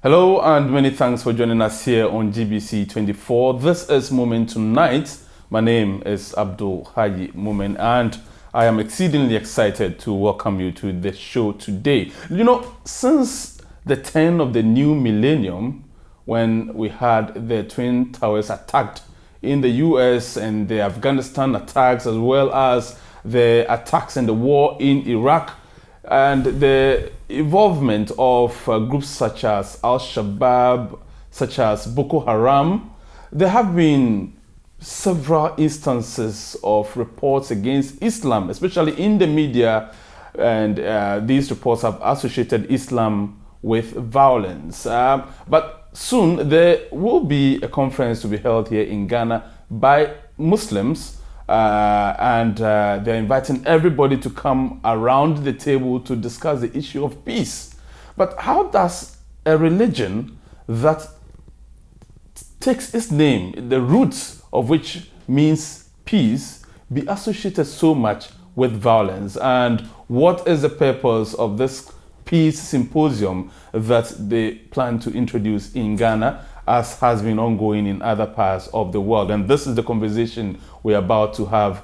Hello and many thanks for joining us here on GBC24. This is Moomen Tonight. My name is Alhaj Moomen and I am exceedingly excited to welcome you to the show today. You know, since the turn of the new millennium, when we had the Twin Towers attacked in the US and the Afghanistan attacks, as well as the attacks and the war in Iraq, and the involvement of groups such as Al-Shabaab, such as Boko Haram, there have been several instances of reports against Islam, especially in the media, and these reports have associated Islam with violence. But soon there will be a conference to be held here in Ghana by Muslims, and they're inviting everybody to come around the table to discuss the issue of peace. But how does a religion that takes its name, the roots of which means peace, be associated so much with violence? And what is the purpose of this peace symposium that they plan to introduce in Ghana, as has been ongoing in other parts of the world? And this is the conversation we're about to have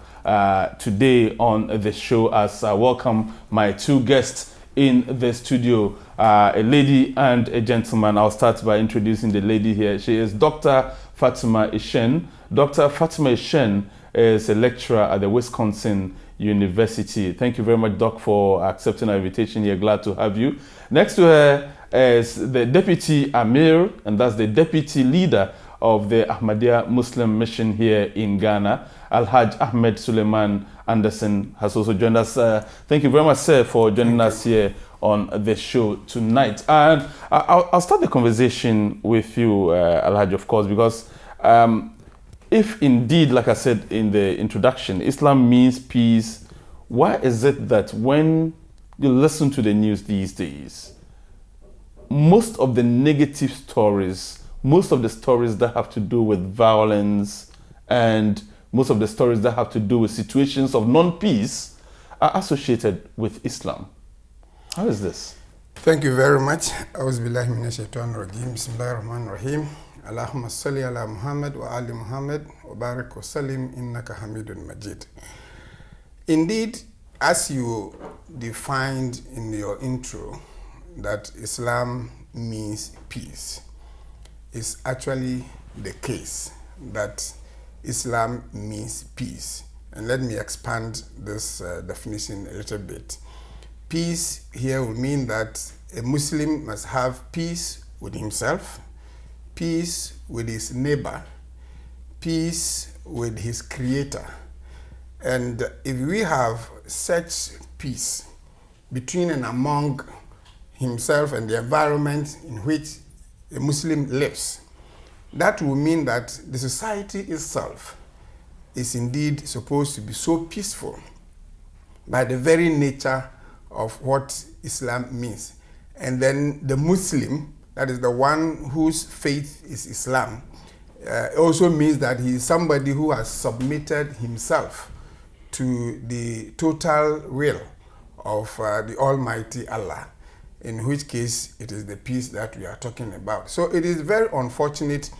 today on the show, as I welcome my two guests in the studio, a lady and a gentleman. I'll start by introducing the lady here. She is Dr. Fatima Eshun. Dr. Fatima Eshun is a lecturer at the Wisconsin University. Thank you very much, Doc, for accepting our invitation here. Glad to have you. Next to her is the Deputy Amir, and that's the Deputy Leader of the Ahmadiyya Muslim Mission here in Ghana. Alhaj Ahmad Suleiman Anderson has also joined us. Thank you very much, sir, for joining us here on the show tonight. And I'll start the conversation with you, Alhaj, of course, because if indeed, like I said in the introduction, Islam means peace, why is it that when you listen to the news these days, most of the negative stories, most of the stories that have to do with violence, and most of the stories that have to do with situations of non-peace are associated with Islam? How is this? Thank you very much. Auzubillahi minash shaitanir rajim. Bismillahir rahmanir rahim. Allahumma salli ala Muhammad wa ali Muhammad wa barik wa sallim innaka hamidun majid. Indeed, as you defined in your intro, that Islam means peace, is actually the case that Islam means peace. And let me expand this definition a little bit. Peace here will mean that a Muslim must have peace with himself, peace with his neighbor, peace with his creator. And if we have such peace between and among himself and the environment in which a Muslim lives, that will mean that the society itself is indeed supposed to be so peaceful by the very nature of what Islam means. And then the Muslim, that is the one whose faith is Islam, also means that he is somebody who has submitted himself to the total will of the Almighty Allah, in which case it is the peace that we are talking about. So it is very unfortunate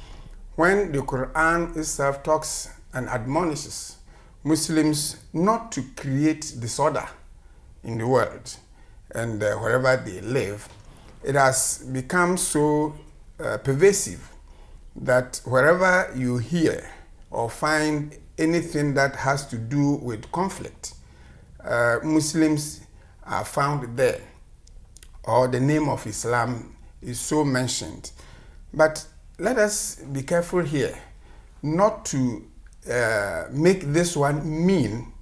when the Quran itself talks and admonishes Muslims not to create disorder in the world and wherever they live. It has become so pervasive that wherever you hear or find anything that has to do with conflict, Muslims are found there, or the name of Islam is so mentioned. But let us be careful here not to make this one mean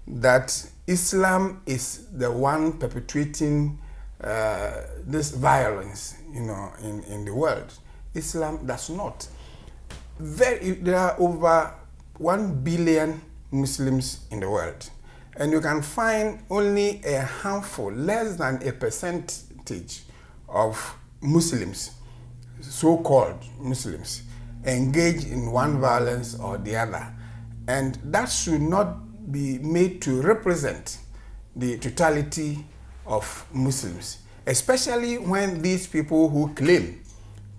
that Islam is the one perpetuating this violence, in the world. Islam does not. There are over 1 billion Muslims in the world, and you can find only a handful, less than a percentage of Muslims, so-called Muslims, engage in one violence or the other. And that should not be made to represent the totality of Muslims, especially when these people who claim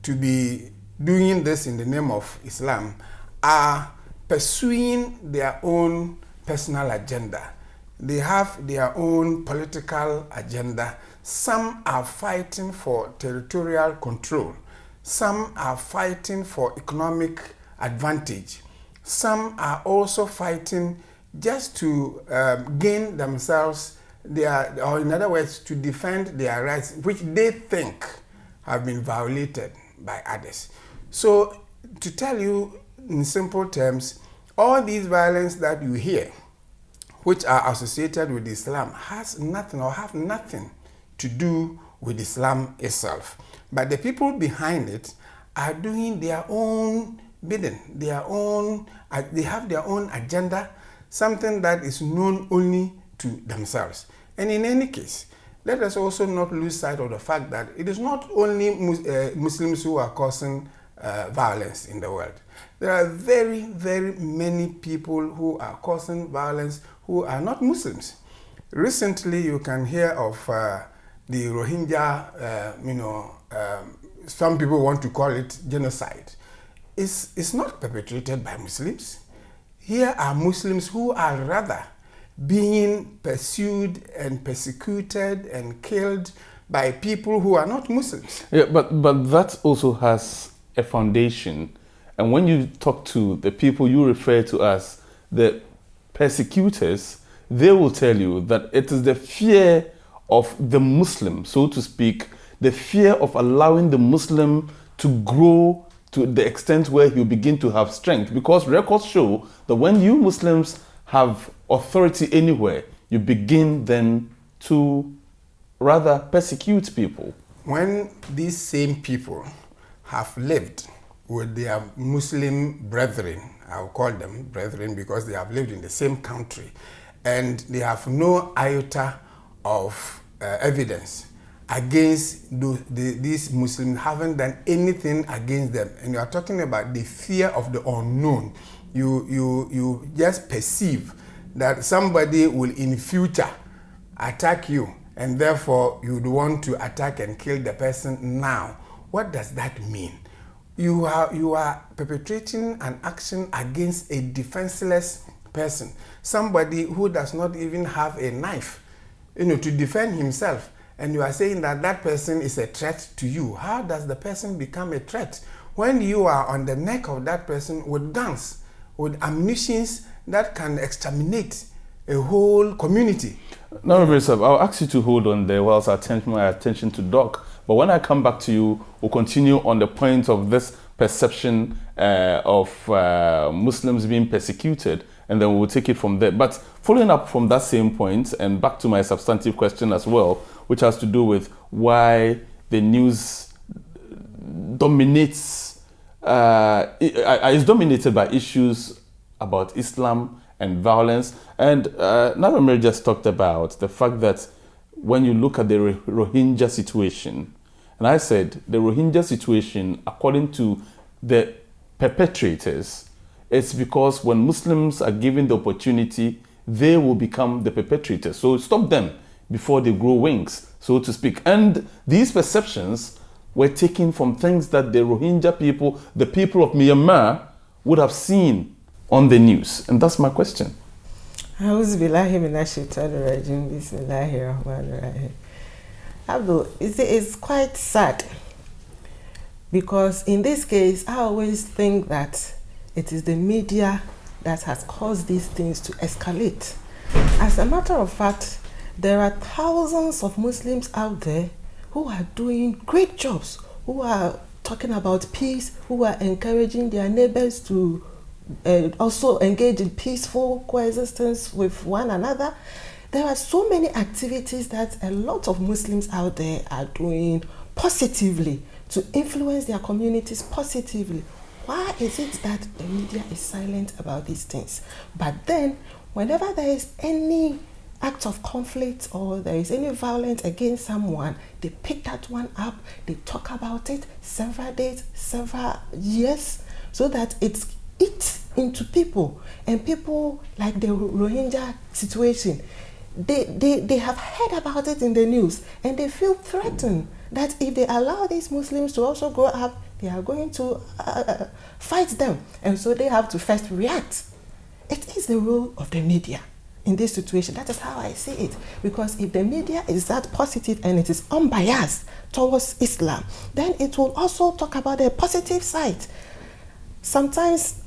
to be doing this in the name of Islam are pursuing their own personal agenda. They have their own political agenda. Some are fighting for territorial control. Some are fighting for economic advantage. Some are also fighting just to gain themselves or in other words, to defend their rights, which they think have been violated by others. So, to tell you in simple terms, all these violence that you hear, which are associated with Islam, has nothing or have nothing to do with Islam itself. But the people behind it are doing their own bidding, they have their own agenda, something that is known only to themselves. And in any case, let us also not lose sight of the fact that it is not only Muslims who are causing violence in the world. There are very, very many people who are causing violence who are not Muslims. Recently, you can hear of the Rohingya, some people want to call it genocide. It's not perpetrated by Muslims. Here are Muslims who are rather being pursued and persecuted and killed by people who are not Muslims. Yeah, but that also has a foundation. And when you talk to the people you refer to as the persecutors, they will tell you that it is the fear of the Muslim, so to speak, the fear of allowing the Muslim to grow to the extent where he'll begin to have strength. Because records show that when you Muslims have authority anywhere, you begin then to rather persecute people. When these same people have lived with their Muslim brethren, I'll call them brethren because they have lived in the same country, and they have no iota of evidence against these Muslims, haven't done anything against them, and you are talking about the fear of the unknown. You just perceive that somebody will in future attack you, and therefore you would want to attack and kill the person now. What does that mean? You are perpetrating an action against a defenseless person, somebody who does not even have a knife, to defend himself, and you are saying that that person is a threat to you. How does the person become a threat when you are on the neck of that person with guns, with ammunitions that can exterminate a whole community? No, I'll ask you to hold on there whilst I turn my attention to Doc. But when I come back to you, we'll continue on the point of this perception of Muslims being persecuted, and then we'll take it from there. But following up from that same point, and back to my substantive question as well, which has to do with why the news dominates, is dominated by issues about Islam and violence. And Navamir just talked about the fact that when you look at the Rohingya situation, and I said the Rohingya situation, according to the perpetrators, it's because when Muslims are given the opportunity, they will become the perpetrators. So stop them before they grow wings, so to speak. And these perceptions were taken from things that the Rohingya people, the people of Myanmar, would have seen on the news. And that's my question. Abdul, it's quite sad, because in this case, I always think that it is the media that has caused these things to escalate. As a matter of fact, there are thousands of Muslims out there who are doing great jobs, who are talking about peace, who are encouraging their neighbors to also engage in peaceful coexistence with one another. There are so many activities that a lot of Muslims out there are doing positively to influence their communities positively. Why is it that the media is silent about these things? But then, whenever there is any act of conflict or there is any violence against someone, they pick that one up, they talk about it several days, several years, so that it eats into people. And people, like the Rohingya situation, they have heard about it in the news and they feel threatened that if they allow these Muslims to also grow up, they are going to fight them. And so they have to first react. It is the role of the media in this situation. That is how I see it. Because if the media is that positive and it is unbiased towards Islam, then it will also talk about the positive side. Sometimes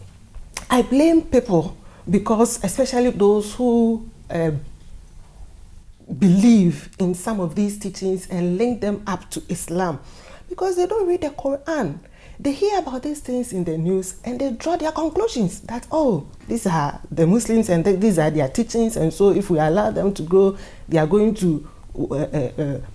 I blame people because, especially those who believe in some of these teachings and link them up to Islam, because they don't read the Quran. They hear about these things in the news and they draw their conclusions that, oh, these are the Muslims and these are their teachings, and so if we allow them to grow, they are going to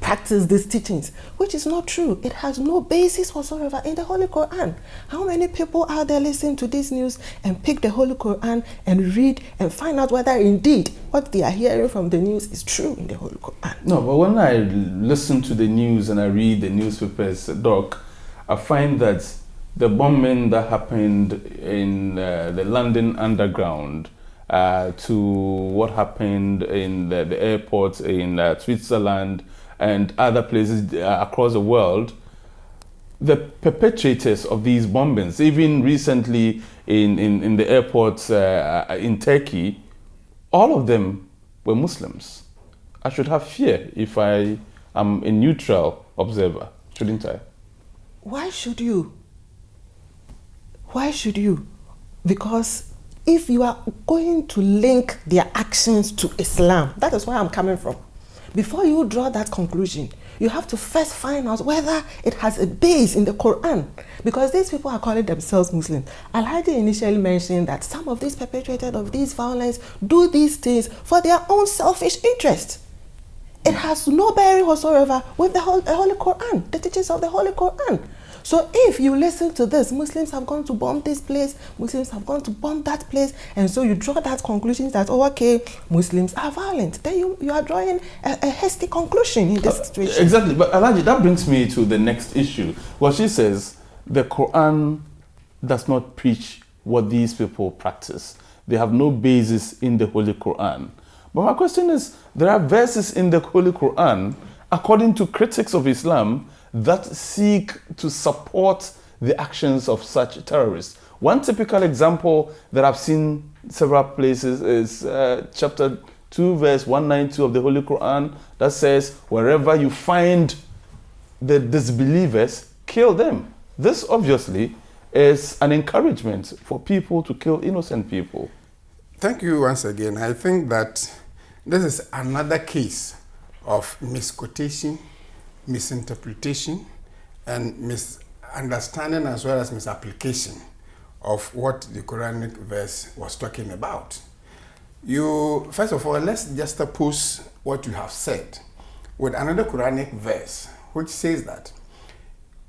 practice these teachings, which is not true. It has no basis whatsoever in the Holy Quran. How many people out there listen to this news and pick the Holy Quran and read and find out whether indeed what they are hearing from the news is true in the Holy Quran? No, but when I listen to the news and I read the newspapers, Doc, I find that the bombing that happened in the London Underground, to what happened in the airports in Switzerland and other places across the world, the perpetrators of these bombings, even recently in the airports in Turkey, all of them were Muslims. I should have fear if I am a neutral observer, shouldn't I? Why should you? Why should you? Because if you are going to link their actions to Islam, that is where I'm coming from. Before you draw that conclusion, you have to first find out whether it has a base in the Quran. Because these people are calling themselves Muslims. Alhaj initially mentioned that some of these perpetrators of these violence do these things for their own selfish interest. It has no bearing whatsoever with the Holy Quran, the teachings of the Holy Quran. So if you listen to this, Muslims have gone to bomb this place, Muslims have gone to bomb that place, and so you draw that conclusion that, oh, okay, Muslims are violent. Then you are drawing a hasty conclusion in this situation. Exactly, but Alhaj, that brings me to the next issue. Well, she says the Quran does not preach what these people practice. They have no basis in the Holy Quran. But my question is, there are verses in the Holy Quran, according to critics of Islam, that seek to support the actions of such terrorists. One typical example that I've seen several places is chapter 2, verse 192 of the Holy Quran, that says, wherever you find the disbelievers, kill them. This obviously is an encouragement for people to kill innocent people. Thank you once again. I think that this is another case of misquotation, misinterpretation, and misunderstanding as well as misapplication of what the Quranic verse was talking about. First of all, let's just oppose what you have said with another Quranic verse, which says that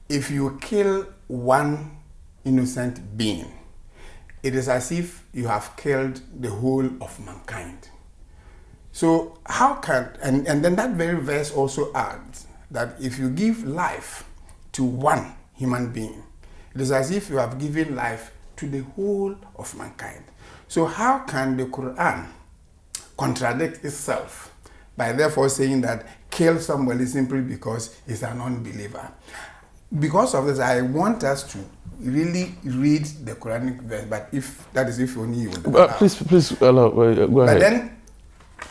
if you kill one innocent being, it is as if you have killed the whole of mankind. So how can, and then that very verse also adds that if you give life to one human being, it is as if you have given life to the whole of mankind. So how can the Quran contradict itself by therefore saying that kill somebody simply because he's an unbeliever? Because of this, I want us to really read the Quranic verse, but if only you will. Please, go ahead. But then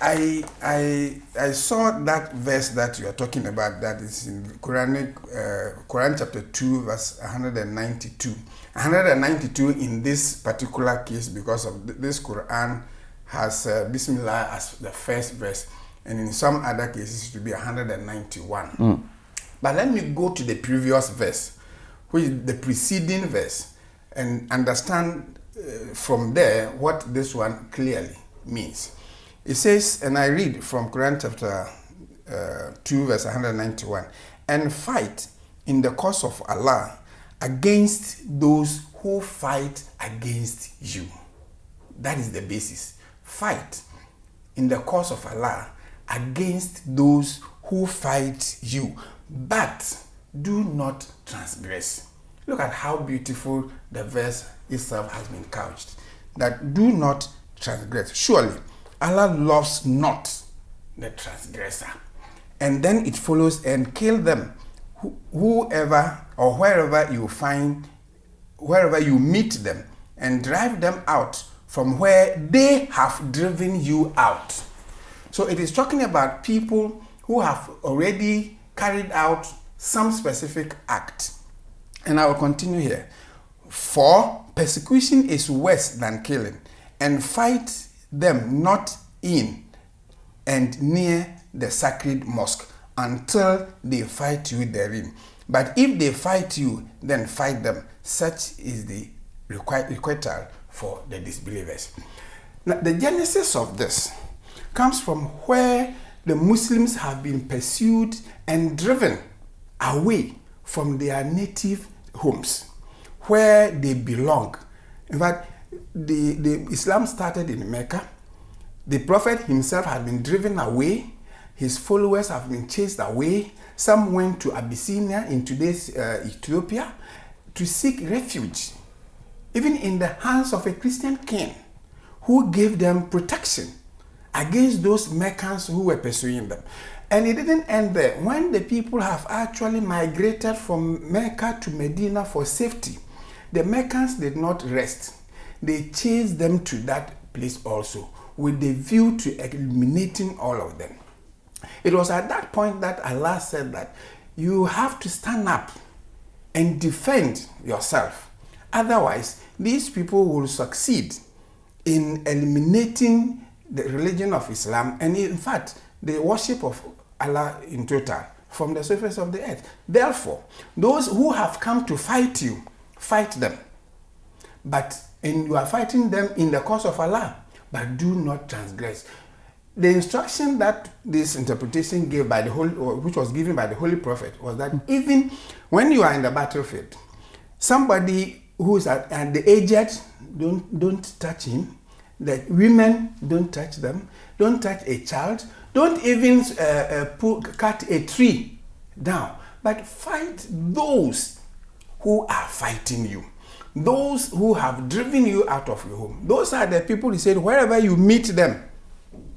I saw that verse that you are talking about, that is in Quran chapter 2, verse 192. 192 in this particular case, because of this Quran has Bismillah as the first verse, and in some other cases it will be 191. But let me go to the previous verse, which is the preceding verse, and understand from there what this one clearly means. It says, and I read from Quran chapter 2, verse 191, and fight in the cause of Allah against those who fight against you. That is the basis. Fight in the cause of Allah against those who fight you, but do not transgress. Look at how beautiful the verse itself has been couched. That do not transgress. Surely Allah loves not the transgressor. And then it follows, and kill them whoever or wherever you meet them, and drive them out from where they have driven you out. So it is talking about people who have already carried out some specific act. And I will continue here. For persecution is worse than killing, and fight them not in and near the sacred mosque until they fight you therein. But if they fight you, then fight them. Such is the requital for the disbelievers. Now, the genesis of this comes from where the Muslims have been pursued and driven away from their native homes, where they belong. In fact, the Islam started in Mecca. The Prophet himself had been driven away. His followers have been chased away. Some went to Abyssinia in today's Ethiopia to seek refuge, even in the hands of a Christian king who gave them protection against those Meccans who were pursuing them. And it didn't end there. When the people have actually migrated from Mecca to Medina for safety, the Meccans did not rest. They chased them to that place also, with the view to eliminating all of them. It was at that point that Allah said that you have to stand up and defend yourself. Otherwise, these people will succeed in eliminating the religion of Islam and, in fact, the worship of Allah in total from the surface of the earth. Therefore, those who have come to fight you, fight them. And you are fighting them in the cause of Allah, but do not transgress. The instruction that this interpretation gave by the which was given by the Holy Prophet, was that even when you are in the battlefield, somebody who is at the aged, don't touch him. The women, don't touch them. Don't touch a child. Don't even cut a tree down. But fight those who are fighting you. Those who have driven you out of your home. Those are the people who said, wherever you meet them,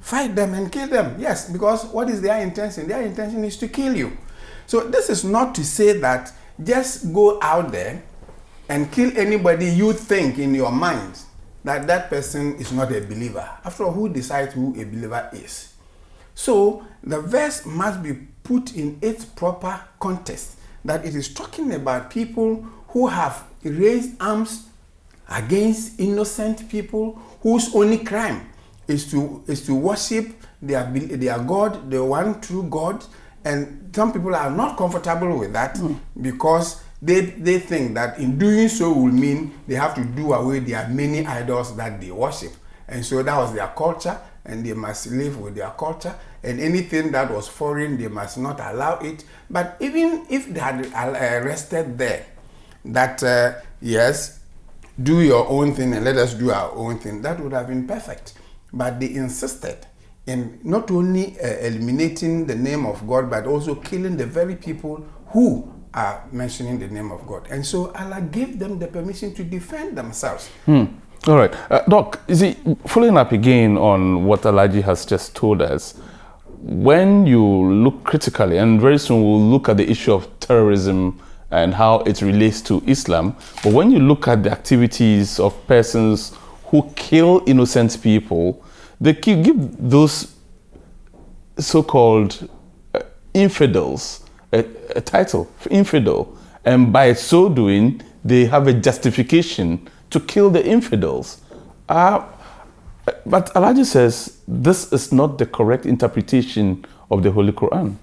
fight them and kill them. Yes, because what is their intention? Their intention is to kill you. So this is not to say that just go out there and kill anybody you think in your mind that that person is not a believer. After all, who decides who a believer is? So the verse must be put in its proper context, that it is talking about people who have raised arms against innocent people whose only crime is to worship their God, the one true God. And some people are not comfortable with that because they think that in doing so will mean they have to do away their many idols that they worship. And so that was their culture, and they must live with their culture, and anything that was foreign, they must not allow it. But even if they had rested there, that yes, do your own thing and let us do our own thing, that would have been perfect. But they insisted in not only eliminating the name of God, but also killing the very people who are mentioning the name of God. And so Allah gave them the permission to defend themselves. All right. Doc, you see, following up again on what Alhaj has just told us, when you look critically, and very soon we'll look at the issue of terrorism and how it relates to Islam, but when you look at the activities of persons who kill innocent people, they give those so-called infidels a title, infidel, and by so doing, they have a justification to kill the infidels. But Alhaj says this is not the correct interpretation of the Holy Quran.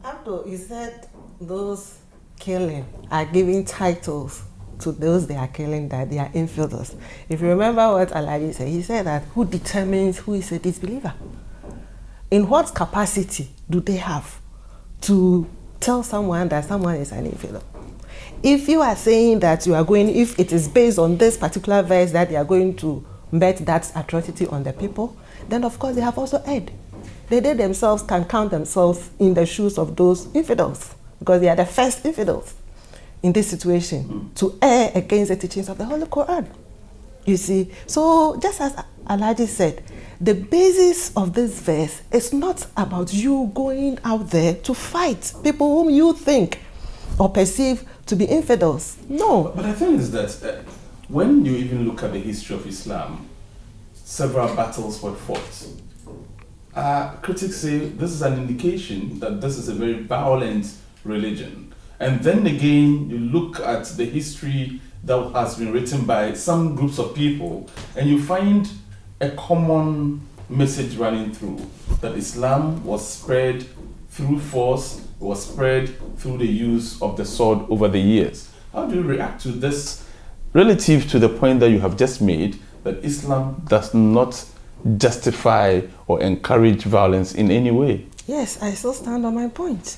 Abdul, you said those killing are giving titles to those they are killing, that they are infidels. If you remember what Alhaj said, he said that who determines who is a disbeliever? In what capacity do they have to tell someone that someone is an infidel? If you are saying that you are going, if it is based on this particular verse that they are going to met that atrocity on the people, then of course they have also erred. They themselves can count themselves in the shoes of those infidels, because they are the first infidels in this situation to err against the teachings of the Holy Quran. You see, so just as Alhaj said, the basis of this verse is not about you going out there to fight people whom you think or perceive to be infidels. No. But the thing is that when you even look at the history of Islam, several battles were fought. Critics say this is an indication that this is a very violent religion. And then again, you look at the history that has been written by some groups of people, and you find a common message running through, that Islam was spread through force, was spread through the use of the sword over the years. How do you react to this relative to the point that you have just made, that Islam does not justify or encourage violence in any way? Yes, I still stand on my point.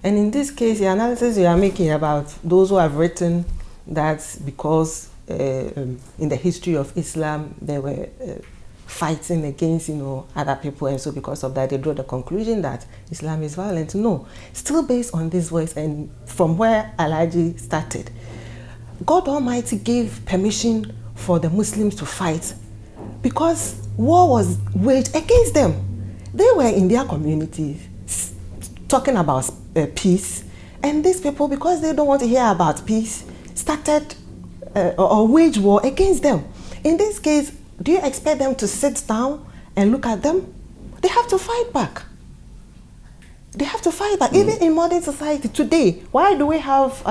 And in this case, the analysis you are making about those who have written that because in the history of Islam there were fighting against other people, and so because of that they draw the conclusion that Islam is violent. No, still based on this verse and from where Alhaj started, God Almighty gave permission for the Muslims to fight because war was waged against them. They were in their communities talking about peace, and these people, because they don't want to hear about peace, started or wage war against them. In this case, do you expect them to sit down and look at them? They have to fight back. They have to fight back. Even in modern society today, why do we have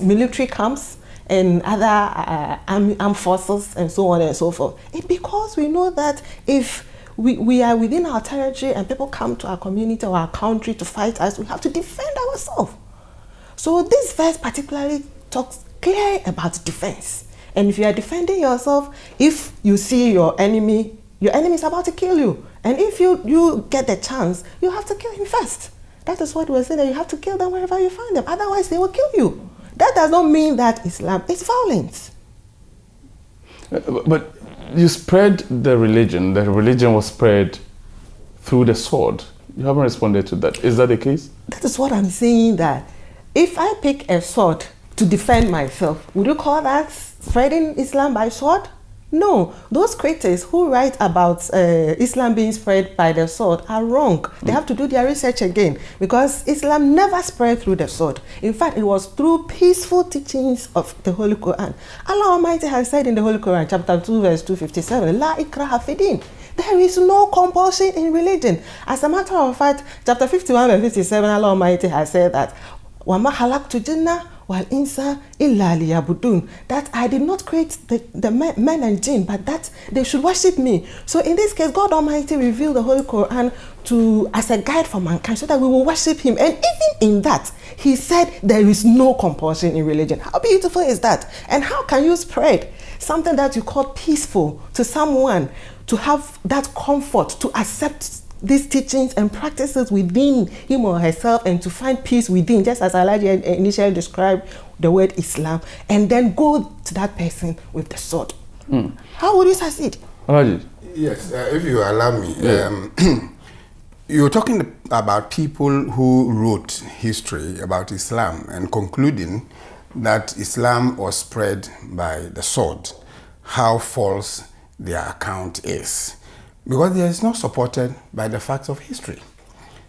military camps and other armed forces and so on and so forth? It's because we know that if we are within our territory and people come to our community or our country to fight us, we have to defend ourselves. So this verse particularly talks clear about defense. And if you are defending yourself, if you see your enemy is about to kill you. And if you get the chance, you have to kill him first. That is what we're saying, that you have to kill them wherever you find them. Otherwise, they will kill you. That does not mean that Islam is violence. But you spread the religion was spread through the sword. You haven't responded to that. Is that the case? That is what I'm saying, that if I pick a sword to defend myself, would you call that spreading Islam by sword? No. Those critics who write about Islam being spread by the sword are wrong. They have to do their research again, because Islam never spread through the sword. In fact, it was through peaceful teachings of the Holy Quran. Allah Almighty has said in the Holy Quran, chapter 2, verse 257, La ikraha fi din. There is no compulsion in religion. As a matter of fact, chapter 51 verse 57, Allah Almighty has said that وَمَا خَلَقْتُ الْجِنَّ وَالْإِنسَ إِلَّا لِيَعْبُدُونَ, that I did not create the men and jinn, but that they should worship me. So in this case, God Almighty revealed the Holy Quran as a guide for mankind so that we will worship him. And even in that, he said there is no compulsion in religion. How beautiful is that? And how can you spread something that you call peaceful to someone, to have that comfort, to accept these teachings and practices within him or herself, and to find peace within, just as Alhaj initially described the word Islam, and then go to that person with the sword? How would you succeed? Alhaj? Yes, if you allow me. You're talking about people who wrote history about Islam and concluding that Islam was spread by the sword. How false their account is, because it is not supported by the facts of history.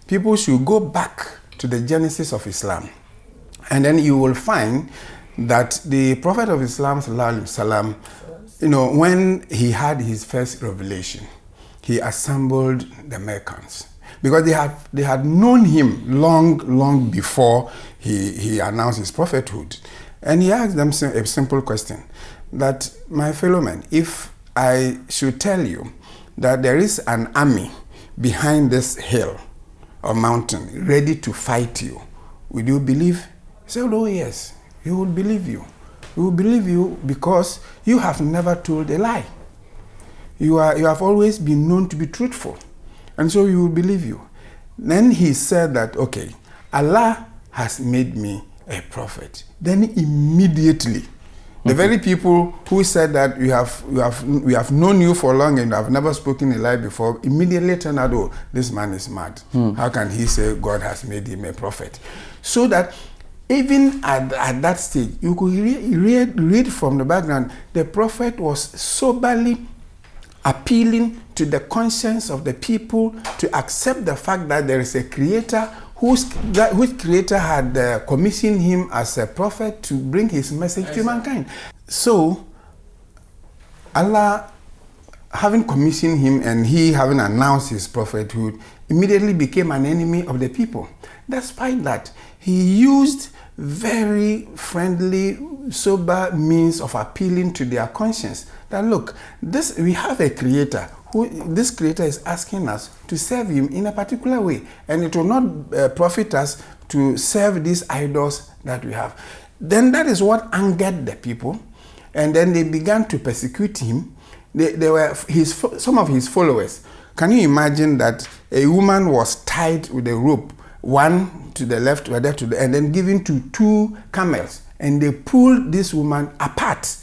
People should go back to the genesis of Islam, and then you will find that the Prophet of Islam, sallallahu alaihi wasallam, when he had his first revelation, he assembled the Meccans, because they had known him long before he announced his prophethood. And he asked them a simple question, that, my fellow men, if I should tell you that there is an army behind this hill or mountain ready to fight you, will you believe? He said, oh yes, we will believe you. We will believe you because you have never told a lie. You have always been known to be truthful, and so we will believe you. Then he said that, okay, Allah has made me a prophet. Then immediately, the very people who said that we have known you for long and have never spoken a lie before, immediately turned out, oh, this man is mad. How can he say God has made him a prophet? So that even at that stage, you could read from the background, the prophet was soberly appealing to the conscience of the people to accept the fact that there is a creator whose creator had commissioned him as a prophet to bring his message to mankind. So, Allah, having commissioned him and he having announced his prophethood, immediately became an enemy of the people. Despite that, he used very friendly, sober means of appealing to their conscience. That look, we have a creator. This creator is asking us to serve him in a particular way, and it will not profit us to serve these idols that we have. Then that is what angered the people, and then they began to persecute him. They were some of his followers. Can you imagine that a woman was tied with a rope, one to the left, other to the, and then given to two camels, and they pulled this woman apart,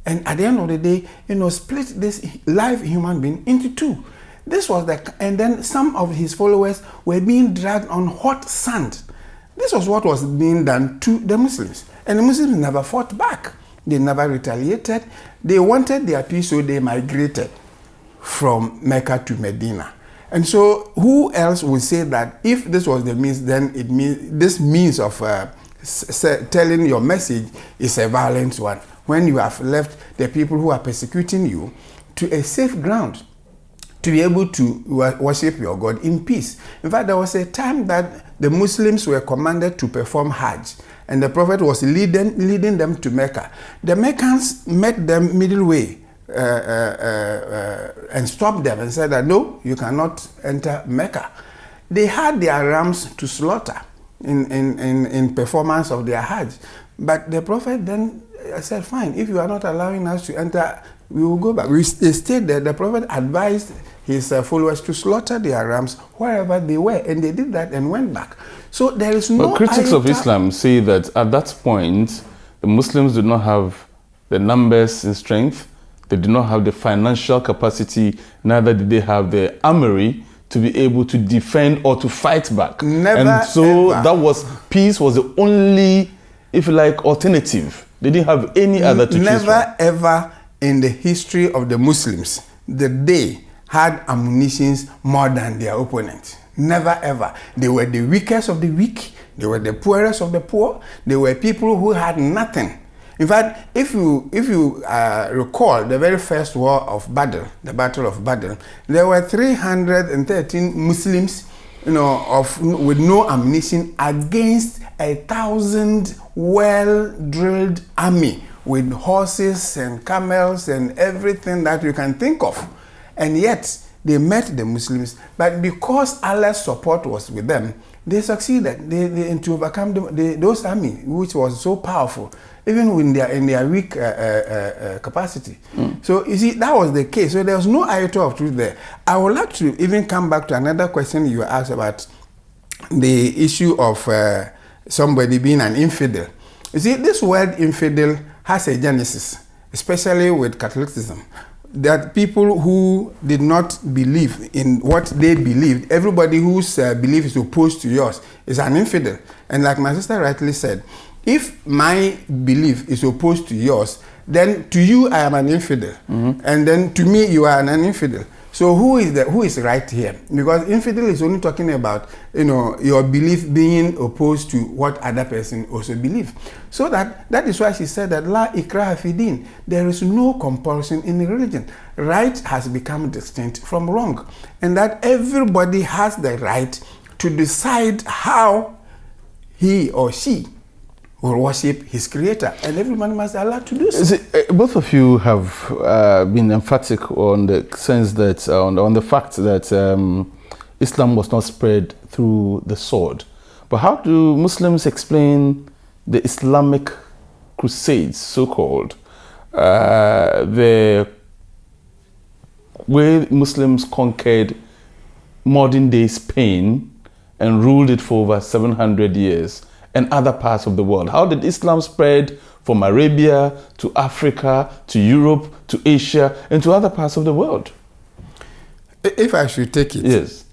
and at the end of the day, split this live human being into two. This was and then some of his followers were being dragged on hot sand. This was what was being done to the Muslims, and the Muslims never fought back. They never retaliated. They wanted their peace, so they migrated from Mecca to Medina. And so who else would say that if this was the means, then it means this means of telling your message is a violent one, when you have left the people who are persecuting you to a safe ground to be able to worship your God in peace. In fact, there was a time that the Muslims were commanded to perform Hajj, and the Prophet was leading them to Mecca. The Meccans met them midway and stopped them and said that no, you cannot enter Mecca. They had their rams to slaughter in performance of their Hajj, but the Prophet then said, fine, if you are not allowing us to enter, we will go back. They stayed there. The Prophet advised his followers to slaughter their rams wherever they were, and they did that and went back. So there is no. But critics of Islam say that at that point, the Muslims did not have the numbers and strength. They did not have the financial capacity. Neither did they have the armory to be able to defend or to fight back. Never. And so ever. Peace was the only, if you like, alternative. They didn't have any other to choose from. Never ever in the history of the Muslims did they had ammunitions more than their opponents. Never ever. They were the weakest of the weak. They were the poorest of the poor. They were people who had nothing. In fact, if you recall the very first war of Badr, the Battle of Badr, there were 313 Muslims, with no ammunition against 1,000 well-drilled army with horses and camels and everything that you can think of. And yet, they met the Muslims, but because Allah's support was with them, they succeeded to overcome those army, which was so powerful, even in their weak capacity. So you see, that was the case. So there was no iota of truth there. I would like to even come back to another question you asked about the issue of somebody being an infidel. You see, this word infidel has a genesis, especially with Catholicism. That people who did not believe in what they believed, everybody whose belief is opposed to yours is an infidel. And like my sister rightly said, if my belief is opposed to yours, then to you I am an infidel, and then to me you are an infidel. So who is right here? Because infidel is only talking about your belief being opposed to what other person also believe. So that is why she said that la ikraha fi din. There is no compulsion in the religion. Right has become distinct from wrong, and that everybody has the right to decide how he or she will worship his creator, and everyone must be allowed to do so. Both of you have been emphatic on the sense that on the fact that Islam was not spread through the sword. But how do Muslims explain the Islamic Crusades, so-called, the way Muslims conquered modern-day Spain and ruled it for over 700 years? And other parts of the world? How did Islam spread from Arabia to Africa to Europe to Asia and to other parts of the world? If I should take it. Yes.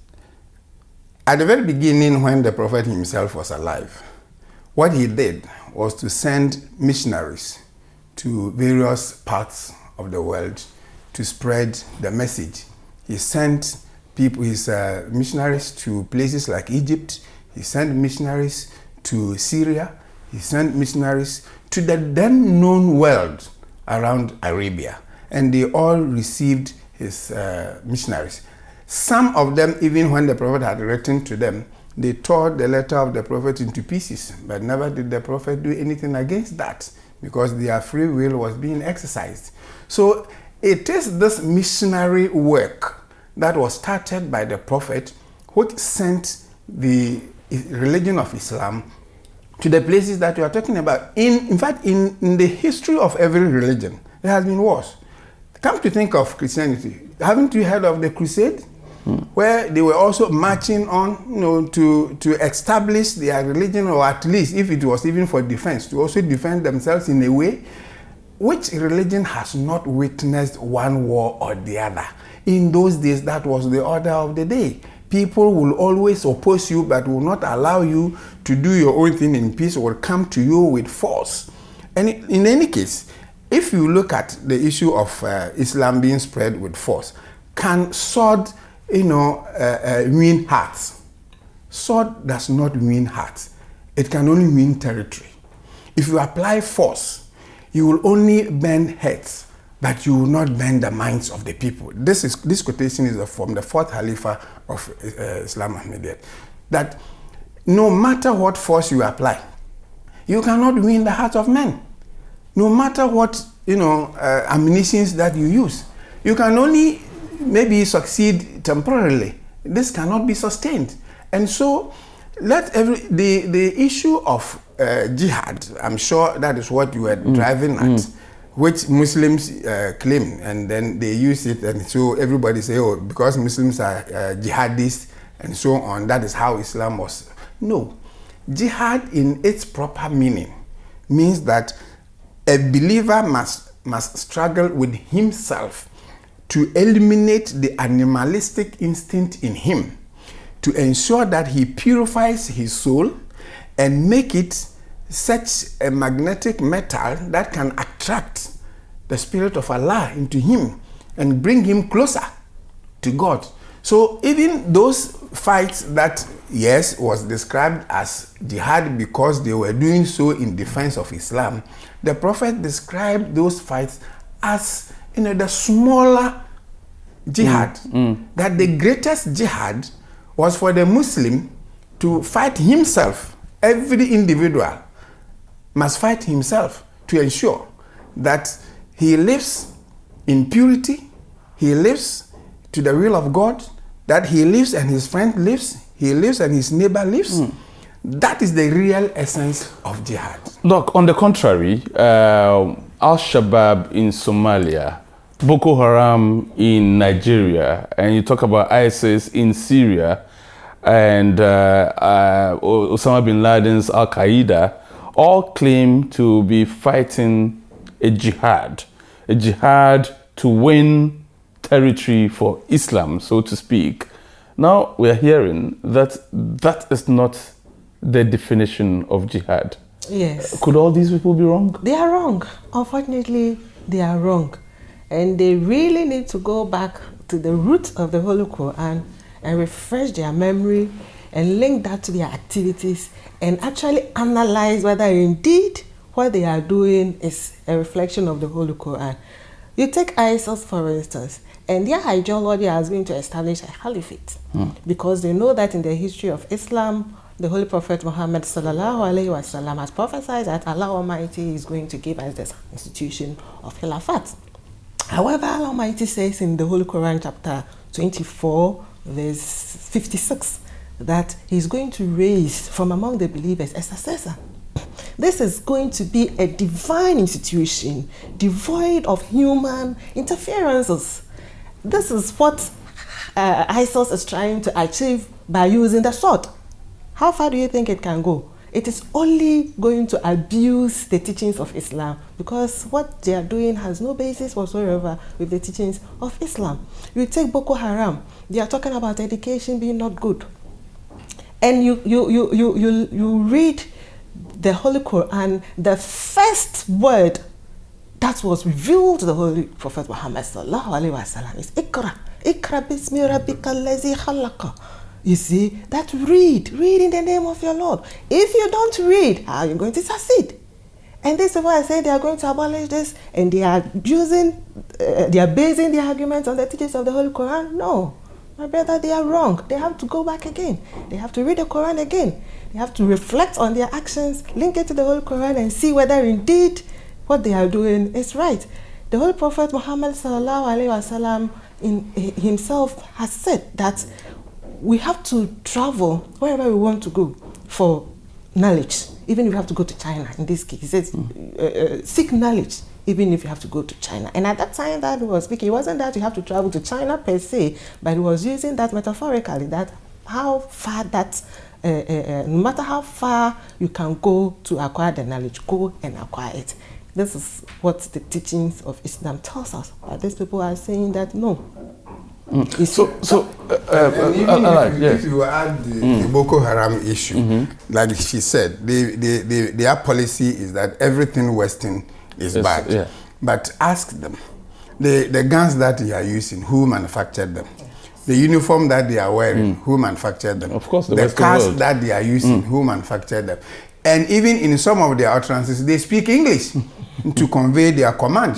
At the very beginning, when the Prophet himself was alive, what he did was to send missionaries to various parts of the world to spread the message. He sent his missionaries to places like Egypt. He sent missionaries to Syria. He sent missionaries to the then known world around Arabia. And they all received his missionaries. Some of them, even when the prophet had written to them, they tore the letter of the prophet into pieces, but never did the prophet do anything against that, because their free will was being exercised. So it is this missionary work that was started by the prophet, which sent the religion of Islam to the places that we are talking about. In fact, in the history of every religion, there has been wars. Come to think of Christianity, haven't you heard of the Crusade? Where they were also marching on, to establish their religion, or at least, if it was even for defense, to also defend themselves in a way. Which religion has not witnessed one war or the other? In those days, that was the order of the day. People will always oppose you, but will not allow you to do your own thing in peace, or come to you with force. And in any case, if you look at the issue of Islam being spread with force, can sword win hearts? Sword does not win hearts. It can only win territory. If you apply force, you will only bend heads, but you will not bend the minds of the people. This quotation is from the 4th Khalifa of Islam, Ahmadiyya, that no matter what force you apply, you cannot win the hearts of men. No matter what ammunitions that you use, you can only maybe succeed temporarily. This cannot be sustained. And so the issue of jihad, I'm sure that is what you were driving at, which Muslims claim, and then they use it, and so everybody say, oh, because Muslims are jihadists and so on, that is how Islam was. No. Jihad in its proper meaning means that a believer must struggle with himself to eliminate the animalistic instinct in him, to ensure that he purifies his soul and make it such a magnetic metal that can attract the Spirit of Allah into him and bring him closer to God. So even those fights that, yes, was described as jihad because they were doing so in defense of Islam, the Prophet described those fights as the smaller jihad. That the greatest jihad was for the Muslim to fight himself. Every individual must fight himself to ensure that he lives in purity, he lives to the will of God, that he lives and his friend lives, he lives and his neighbor lives. That is the real essence of jihad. Look, on the contrary, Al-Shabaab in Somalia, Boko Haram in Nigeria, and you talk about ISIS in Syria, and Osama bin Laden's Al-Qaeda, all claim to be fighting a jihad to win territory for Islam, so to speak. Now we are hearing that that is not the definition of jihad. Yes. Could all these people be wrong? They are wrong. Unfortunately, they are wrong. And they really need to go back to the roots of the Holy Quran and refresh their memory and link that to their activities and actually analyze whether indeed what they are doing is a reflection of the Holy Quran. You take ISIS, for instance, and their ideology has been to establish a caliphate because they know that in the history of Islam, the Holy Prophet Muhammad ﷺ has prophesied that Allah Almighty is going to give us this institution of Khilafat. However, Allah Almighty says in the Holy Quran chapter 24, verse 56, that He's going to raise from among the believers a successor. This is going to be a divine institution, devoid of human interferences. This is what ISIS is trying to achieve by using the sword. How far do you think it can go? It is only going to abuse the teachings of Islam because what they are doing has no basis whatsoever with the teachings of Islam. You take Boko Haram, they are talking about education being not good. And you read the Holy Quran, the first word that was revealed to the Holy Prophet Muhammad sallallahu alaihi wasallam is Ikra. Ikra bismi rabbika allazi khalaqa. You see, that read in the name of your Lord. If you don't read, how are you going to succeed? And these people are saying they are going to abolish this, and they are basing their arguments on the teachings of the Holy Quran. No, my brother, they are wrong. They have to go back again. They have to read the Quran again. They have to reflect on their actions, link it to the Holy Quran, and see whether indeed what they are doing is right. The Holy Prophet Muhammad sallallahu alaihi wasallam himself has said that we have to travel wherever we want to go for knowledge, even if you have to go to China. In this case, he says, seek knowledge, even if you have to go to China. And at that time that he was speaking, it wasn't that you have to travel to China per se, but he was using that metaphorically, that how far that, no matter how far you can go to acquire the knowledge, go and acquire it. This is what the teachings of Islam tells us. But these people are saying that no. If you add the Boko Haram issue, like she said, their policy is that everything Western is bad. Yeah. But ask them, the guns that they are using, who manufactured them? The uniform that they are wearing, who manufactured them? Of course, the cars that they are using, who manufactured them? And even in some of their utterances, they speak English to convey their command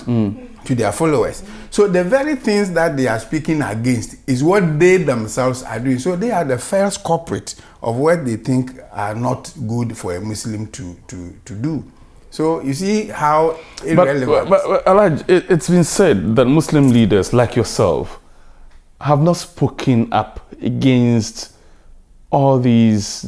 to their followers. So the very things that they are speaking against is what they themselves are doing. So they are the first culprit of what they think are not good for a Muslim to do. So you see how irrelevant. But Alhaj, it's been said that Muslim leaders like yourself have not spoken up against all these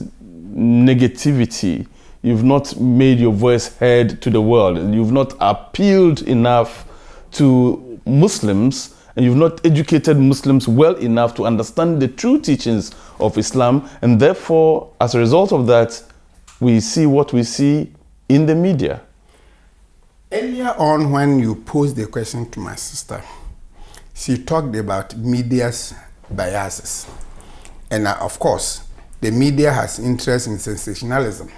negativity. You've not made your voice heard to the world. You've not appealed enough to Muslims, and you've not educated Muslims well enough to understand the true teachings of Islam. And therefore, as a result of that, we see what we see in the media. Earlier on, when you posed the question to my sister, she talked about media's biases. And of course, the media has interest in sensationalism.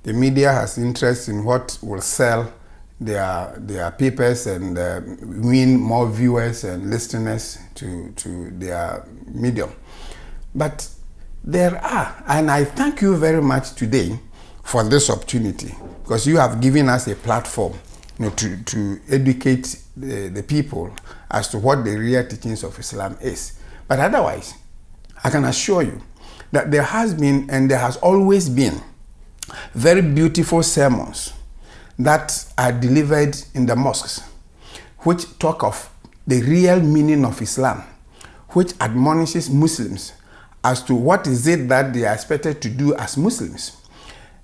The media has interest in what will sell their papers and win more viewers and listeners to their medium. But there are, and I thank you very much today for this opportunity, because you have given us a platform, to educate the people as to what the real teachings of Islam is. But otherwise, I can assure you that there has been and there has always been very beautiful sermons that are delivered in the mosques, which talk of the real meaning of Islam, which admonishes Muslims as to what is it that they are expected to do as Muslims.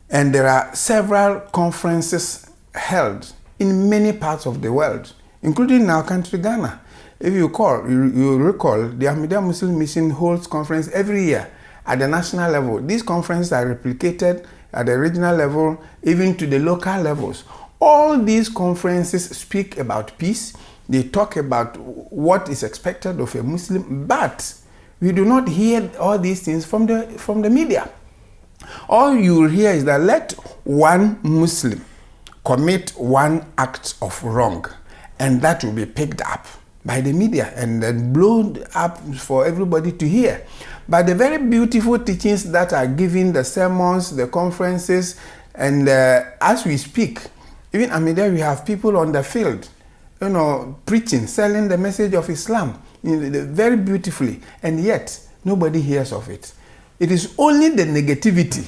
And there are several conferences held in many parts of the world, including in our country, Ghana. If you recall, the Ahmadiyya Muslim Mission holds conference every year at the national level. These conferences are replicated at the regional level, even to the local levels. All these conferences speak about peace. They talk about what is expected of a Muslim, but we do not hear all these things from the media. All you will hear is that let one Muslim commit one act of wrong, and that will be picked up by the media and then blown up for everybody to hear. But the very beautiful teachings that are given, the sermons, the conferences, and as we speak, even Ahmadiyya, we have people on the field, preaching, selling the message of Islam, very beautifully, and yet nobody hears of it. It is only the negativity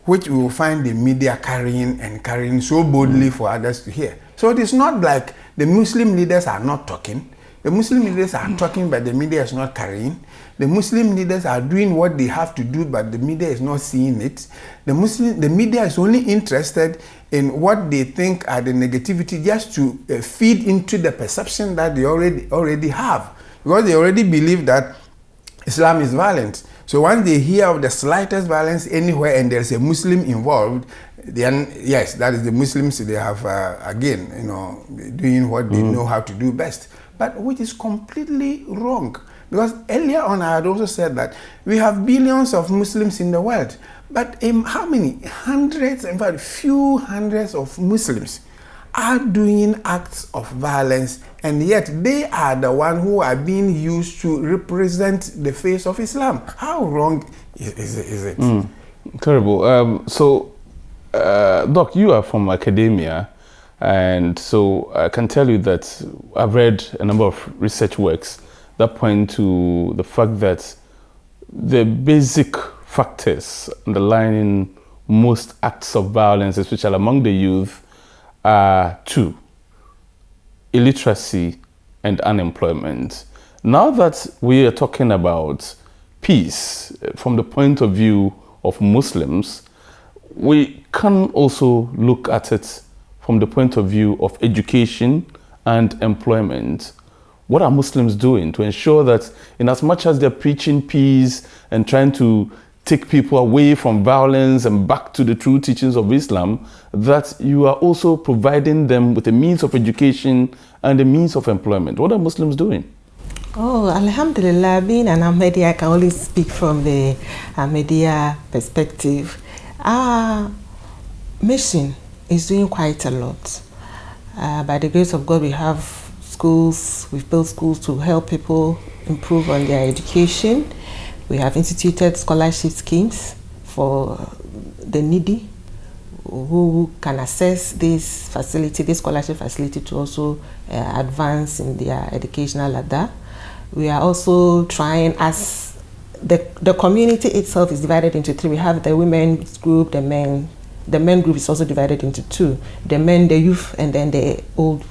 which we will find the media carrying so boldly for others to hear. So it is not like the Muslim leaders are not talking. The Muslim leaders are talking, but the media is not carrying. The Muslim leaders are doing what they have to do, but the media is not seeing it. The media is only interested in what they think are the negativity, just to feed into the perception that they already have, because they already believe that Islam is violent. So once they hear of the slightest violence anywhere and there's a Muslim involved, then yes, that is the Muslims. They have doing what they know how to do best, but which is completely wrong. Because earlier on I had also said that we have billions of Muslims in the world, But how many hundreds, in fact, few hundreds of Muslims are doing acts of violence, and yet they are the ones who are being used to represent the face of Islam? How wrong is it? Terrible. Doc, you are from academia, and so I can tell you that I've read a number of research works that point to the fact that the basic factors underlying most acts of violence, especially among the youth, are two: illiteracy and unemployment. Now that we are talking about peace from the point of view of Muslims, we can also look at it from the point of view of education and employment. What are Muslims doing to ensure that, in as much as they're preaching peace and trying to take people away from violence and back to the true teachings of Islam, that you are also providing them with a means of education and a means of employment? What are Muslims doing? Oh, Alhamdulillah, being an Ahmadiyya, I can only speak from the Ahmadiyya perspective. Our mission is doing quite a lot. By the grace of God, we have schools, we've built schools to help people improve on their education. We have instituted scholarship schemes for the needy who can access this facility, this scholarship facility, to also advance in their educational ladder. We are also trying, as the community itself is divided into three. We have the women's group, the men group is also divided into two. The men, the youth, and then the old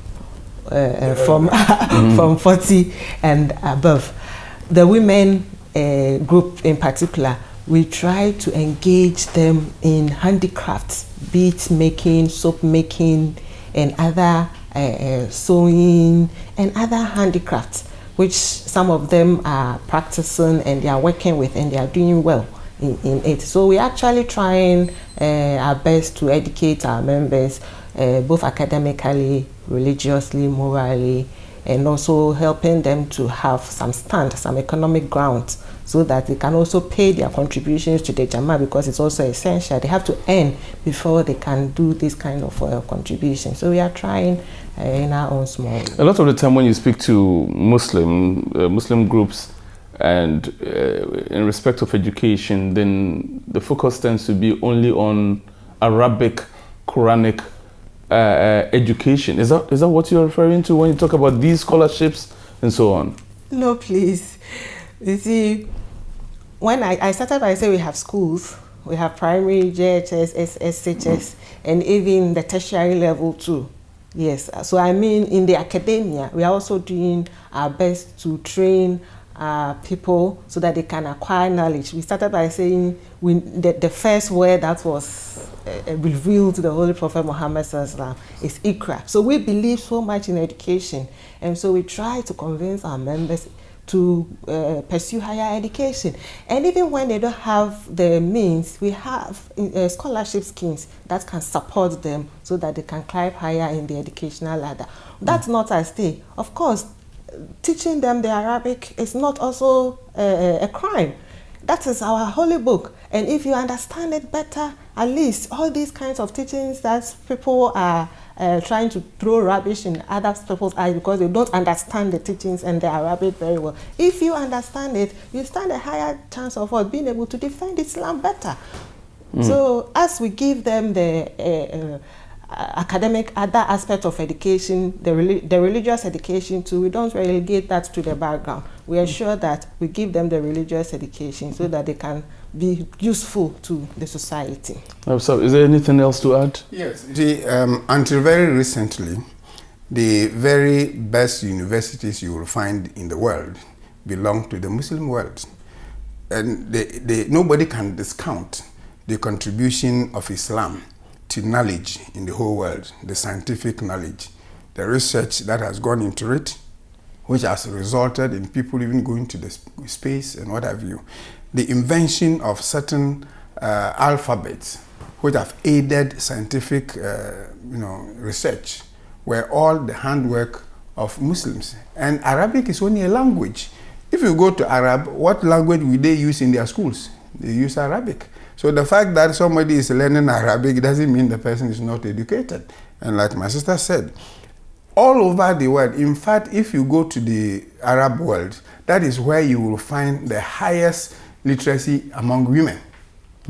from 40 and above. The women group in particular, we try to engage them in handicrafts, bead making, soap making, and other sewing and other handicrafts, which some of them are practicing and they are working with and they are doing well in it. So we're actually trying our best to educate our members, both academically, religiously, morally, and also helping them to have some economic ground, so that they can also pay their contributions to the Jamaah, because it's also essential. They have to earn before they can do this kind of contribution. So we are trying in our own small way. A lot of the time when you speak to Muslim groups, and in respect of education, then the focus tends to be only on Arabic, Quranic education. Is that what you're referring to when you talk about these scholarships and so on? No, please. You see, when I started by saying we have schools, we have primary, JHS, SHS, and even the tertiary level too. Yes, so I mean, in the academia, we are also doing our best to train people so that they can acquire knowledge. We started by saying the first word that was revealed to the Holy Prophet Muhammad is Iqra. So we believe so much in education, and so we try to convince our members to pursue higher education. And even when they don't have the means, we have scholarship schemes that can support them so that they can climb higher in the educational ladder. That's not a stay. Of course, teaching them the Arabic is not also a crime. That is our holy book. And if you understand it better, at least all these kinds of teachings that people are trying to throw rubbish in other people's eyes because they don't understand the teachings and the Arabic very well. If you understand it, you stand a higher chance of being able to defend Islam better. So as we give them the academic, other aspect of education, the religious education too, we don't relegate that to the background. We ensure that we give them the religious education so that they can be useful to the society. So is there anything else to add? Yes. Until very recently, the very best universities you will find in the world belong to the Muslim world. And nobody can discount the contribution of Islam to knowledge in the whole world, the scientific knowledge, the research that has gone into it, which has resulted in people even going to the space and what have you. The invention of certain alphabets which have aided scientific research were all the handwork of Muslims. And Arabic is only a language. If you go to Arab, what language will they use in their schools? They use Arabic. So the fact that somebody is learning Arabic doesn't mean the person is not educated. And like my sister said, all over the world, in fact, if you go to the Arab world, that is where you will find the highest literacy among women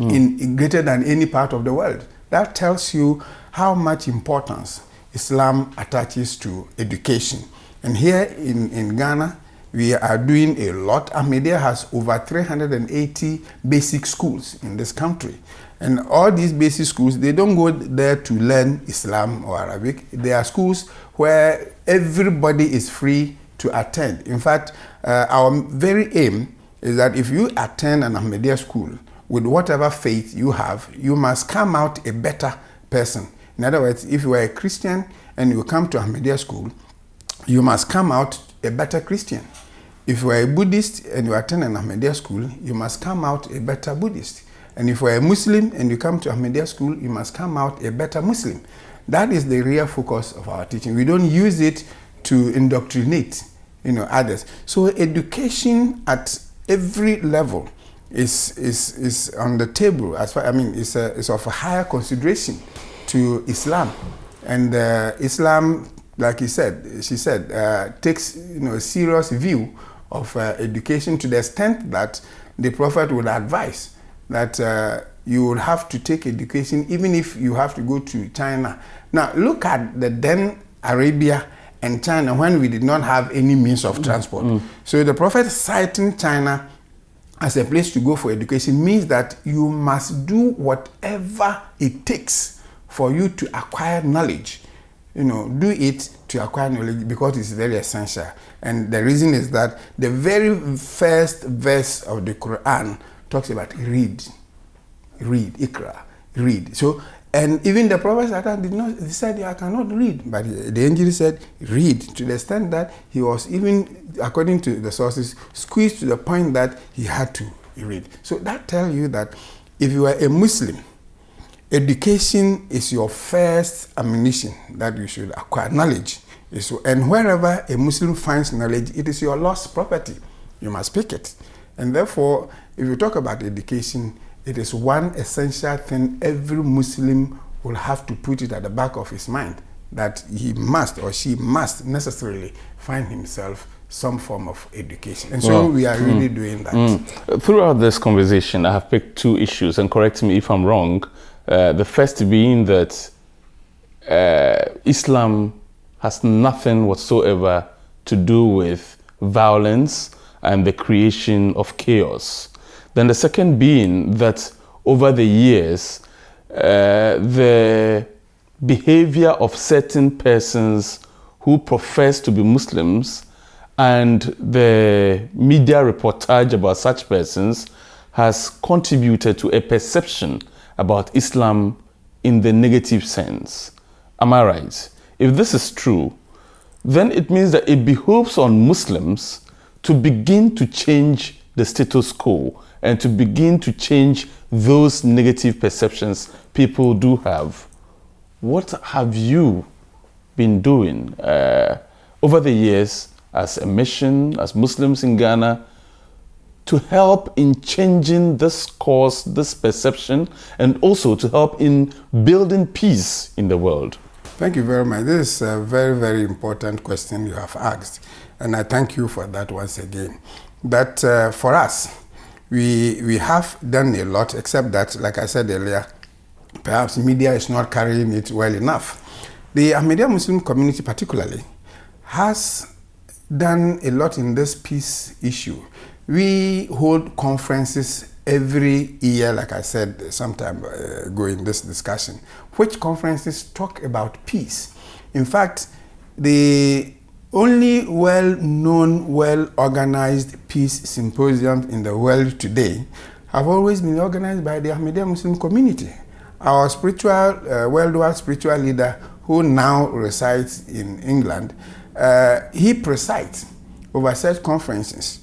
in greater than any part of the world. That tells you how much importance Islam attaches to education. And here in Ghana, we are doing a lot. Ahmadiyya has over 380 basic schools in this country. And all these basic schools, they don't go there to learn Islam or Arabic. They are schools where everybody is free to attend. In fact, our very aim is that if you attend an Ahmadiyya school with whatever faith you have, you must come out a better person. In other words, if you are a Christian and you come to Ahmadiyya school, you must come out a better Christian. If you are a Buddhist and you attend an Ahmadiyya school, you must come out a better Buddhist. And if you are a Muslim and you come to Ahmadiyya school, you must come out a better Muslim. That is the real focus of our teaching. We don't use it to indoctrinate, others. So education at every level is on the table. It's of a higher consideration to Islam. And Islam, like she said, takes a serious view of education to the extent that the Prophet would advise that you would have to take education even if you have to go to China. Now look at the then Arabia and China when we did not have any means of transport. So the Prophet citing China as a place to go for education means that you must do whatever it takes for you to acquire knowledge. Do it to acquire knowledge because it's very essential. And the reason is that the very first verse of the Quran talks about read, ikra, read. So, and even the Prophet he said, I cannot read. But the angel said, read, to the extent that he was even, according to the sources, squeezed to the point that he had to read. So that tells you that if you are a Muslim, education is your first ammunition that you should acquire knowledge. And wherever a Muslim finds knowledge, it is your lost property. You must pick it. And therefore, if you talk about education, it is one essential thing every Muslim will have to put it at the back of his mind, that he must or she must necessarily find himself some form of education. And so we are really doing that. Throughout this conversation, I have picked two issues, and correct me if I'm wrong. The first being that Islam has nothing whatsoever to do with violence and the creation of chaos. Then the second being that over the years, the behavior of certain persons who profess to be Muslims and the media reportage about such persons has contributed to a perception about Islam in the negative sense. Am I right? If this is true, then it means that it behooves on Muslims to begin to change the status quo and to begin to change those negative perceptions people do have. What have you been doing over the years as a mission, as Muslims in Ghana, to help in changing this cause, this perception, and also to help in building peace in the world? Thank you very much. This is a very, very important question you have asked. And I thank you for that once again. That for us, we have done a lot, except that, like I said earlier, perhaps media is not carrying it well enough. The Ahmadiyya Muslim community particularly has done a lot in this peace issue. We hold conferences every year, like I said some time ago in this discussion, which conferences talk about peace. In fact, the only well-known, well-organized peace symposiums in the world today have always been organized by the Ahmadiyya Muslim community. Our spiritual, worldwide spiritual leader, who now resides in England, he presides over such conferences.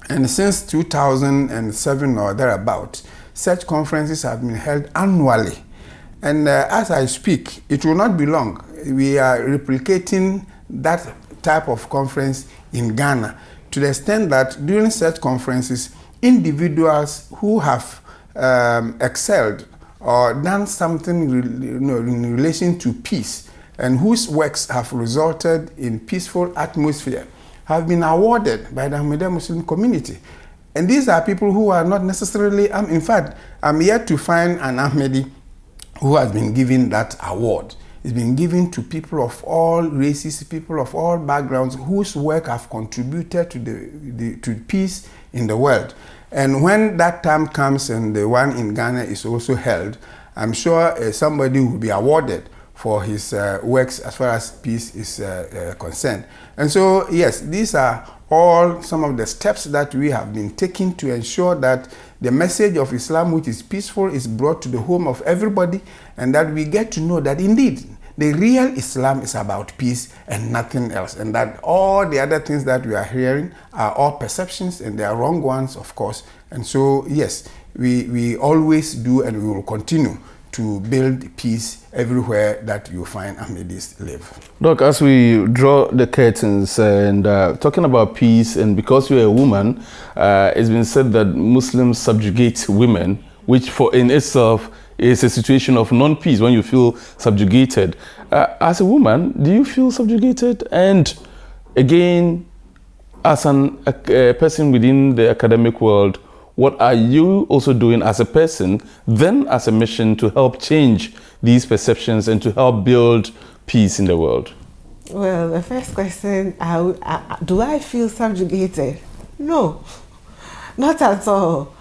And since 2007 or thereabout, such conferences have been held annually. And as I speak, it will not be long. We are replicating that type of conference in Ghana to the extent that during such conferences, individuals who have excelled or done something in relation to peace, and whose works have resulted in peaceful atmosphere, have been awarded by the Ahmadiyya Muslim community. And these are people who are not necessarily, in fact, I'm yet to find an Ahmadi who has been given that award. It's been given to people of all races, people of all backgrounds, whose work have contributed to peace in the world. And when that time comes and the one in Ghana is also held, I'm sure somebody will be awarded for his works as far as peace is concerned. And so, yes, these are all some of the steps that we have been taking to ensure that the message of Islam, which is peaceful, is brought to the home of everybody, and that we get to know that indeed the real Islam is about peace and nothing else, and that all the other things that we are hearing are all perceptions, and they are wrong ones, of course. And so, yes, we always do, and we will continue to build peace everywhere that you find Ahmadis live. Doc, as we draw the curtains and talking about peace, and because you're a woman, it's been said that Muslims subjugate women, which in itself is a situation of non-peace when you feel subjugated. As a woman, do you feel subjugated? And again, as a person within the academic world, what are you also doing as a person, then as a mission to help change these perceptions and to help build peace in the world? Well, the first question, do I feel subjugated? No, not at all.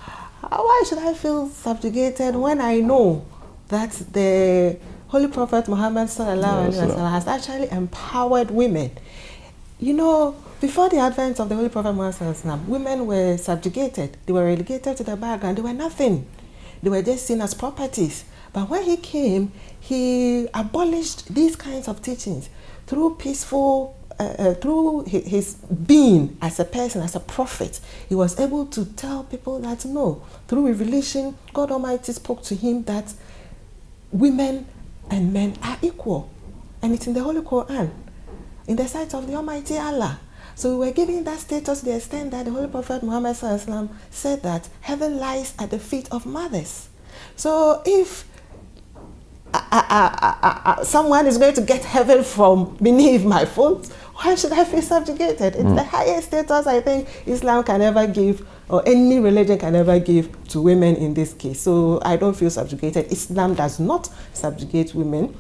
Why should I feel subjugated when I know that the Holy Prophet Muhammad has actually empowered women? You know, before the advent of the Holy Prophet Muhammad, women were subjugated. They were relegated to the background. They were nothing. They were just seen as properties. But when he came, he abolished these kinds of teachings through peaceful, through his being as a person, as a prophet. He was able to tell people that no, through revelation, God Almighty spoke to him that women and men are equal. And it's in the Holy Quran, in the sight of the Almighty Allah. So we were giving that status to the extent that the Holy Prophet Muhammad said that heaven lies at the feet of mothers. So if someone is going to get heaven from beneath my foot, why should I feel subjugated? It's the highest status I think Islam can ever give, or any religion can ever give to women in this case. So I don't feel subjugated. Islam does not subjugate women,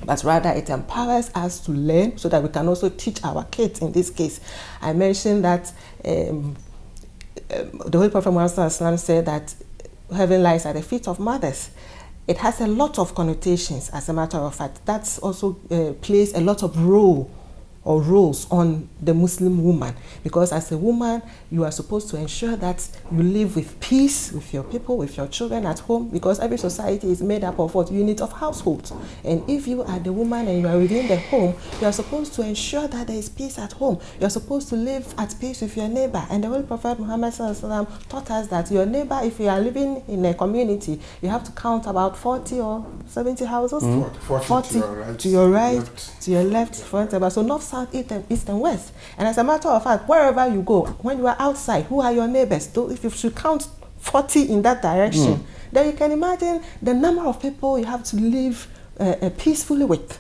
but rather it empowers us to learn so that we can also teach our kids in this case. I mentioned that the Holy Prophet Muhammad said that heaven lies at the feet of mothers. It has a lot of connotations, as a matter of fact. That also plays a lot of roles on the Muslim woman, because as a woman you are supposed to ensure that you live with peace with your people, with your children at home, because every society is made up of what? Unit of households. And if you are the woman and you are within the home, you are supposed to ensure that there is peace at home. You are supposed to live at peace with your neighbor. And the Holy Prophet Muhammad taught us that your neighbor, if you are living in a community, you have to count about 40 or 70 houses. 40 to your right, to your left, front, and back. So north, south, east and west. And as a matter of fact, wherever you go, when you are outside, who are your neighbors? So if you should count 40 in that direction, then you can imagine the number of people you have to live peacefully with.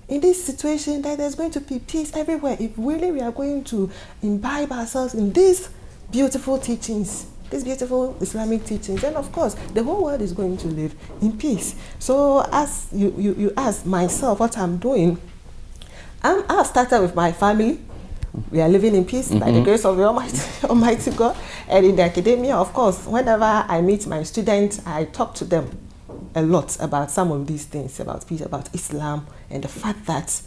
In this situation, that there's going to be peace everywhere if really we are going to imbibe ourselves in these beautiful teachings, these beautiful Islamic teachings, and of course the whole world is going to live in peace. So as you ask myself what I'm doing, I've started with my family. We are living in peace by the grace of the Almighty God. And in the academia, of course, whenever I meet my students, I talk to them a lot about some of these things, about peace, about Islam, and the fact that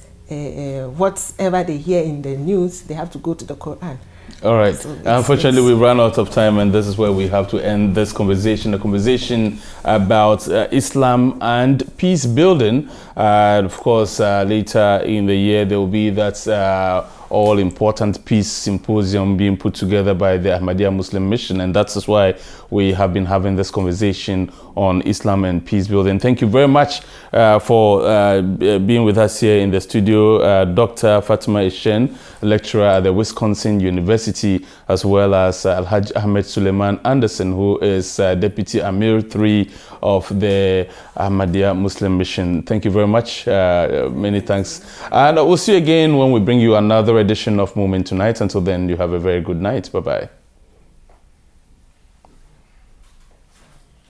whatever they hear in the news, they have to go to the Quran. All right. So unfortunately, we ran out of time, and this is where we have to end this conversation, a conversation about Islam and peace building. Of course, later in the year, there will be that all-important peace symposium being put together by the Ahmadiyya Muslim Mission, and that's why we have been having this conversation on Islam and peace building. Thank you very much for being with us here in the studio, Dr. Fatima Eshun, lecturer at the Wisconsin University. University, as well as Alhaj Ahmed Suleiman Anderson, who is Deputy Amir 3 of the Ahmadiyya Muslim Mission. Thank you very much. Many thanks. And we'll see you again when we bring you another edition of Moomen Tonight. Until then, you have a very good night. Bye-bye.